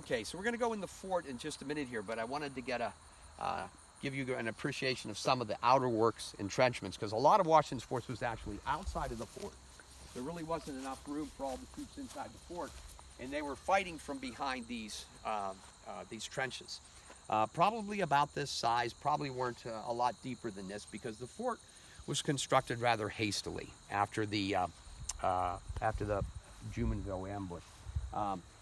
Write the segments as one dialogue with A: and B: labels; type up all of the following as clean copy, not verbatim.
A: Okay, so we're going to go in the fort in just a minute here, but I wanted to get give you an appreciation of some of the outer works entrenchments, because a lot of Washington's force was actually outside of the fort. There really wasn't enough room for all the troops inside the fort, and they were fighting from behind these trenches. Probably about this size, probably weren't a lot deeper than this, because the fort was constructed rather hastily after the Jumonville ambush.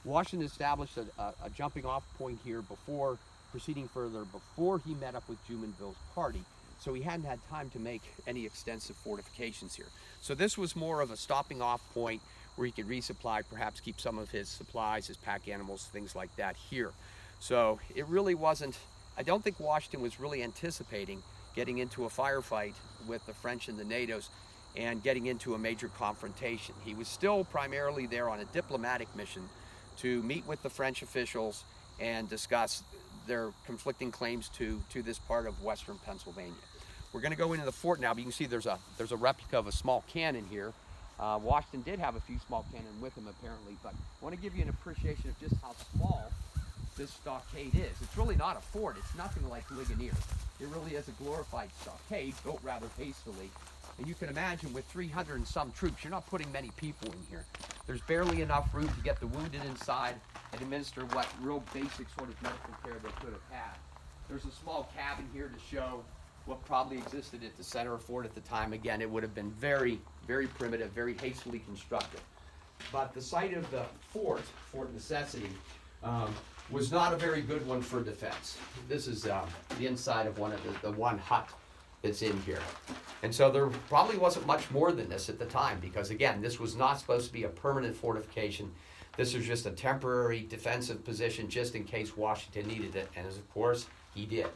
A: Washington established a jumping off point here before proceeding further, before he met up with Jumonville's party. So he hadn't had time to make any extensive fortifications here. So this was more of a stopping off point where he could resupply, perhaps keep some of his supplies, his pack animals, things like that here. So it really wasn't, I don't think Washington was really anticipating getting into a firefight with the French and the NATOs and getting into a major confrontation. He was still primarily there on a diplomatic mission to meet with the French officials and discuss their conflicting claims to this part of western Pennsylvania. We're going to go into the fort now, but you can see there's a replica of a small cannon here. Washington did have a few small cannon with him apparently, but I want to give you an appreciation of just how small this stockade is. It's really not a fort. It's nothing like Ligonier. It really is a glorified stockade built rather hastily. And you can imagine with 300 and some troops, you're not putting many people in here. There's barely enough room to get the wounded inside and administer what real basic sort of medical care they could have had. There's a small cabin here to show what probably existed at the center of the fort at the time. Again, it would have been very, very primitive, very hastily constructed. But the site of the fort, Fort Necessity, was not a very good one for defense. This is the inside of one of the one hut that's in here. And so there probably wasn't much more than this at the time, because again, this was not supposed to be a permanent fortification. This was just a temporary defensive position just in case Washington needed it, and of course, he did.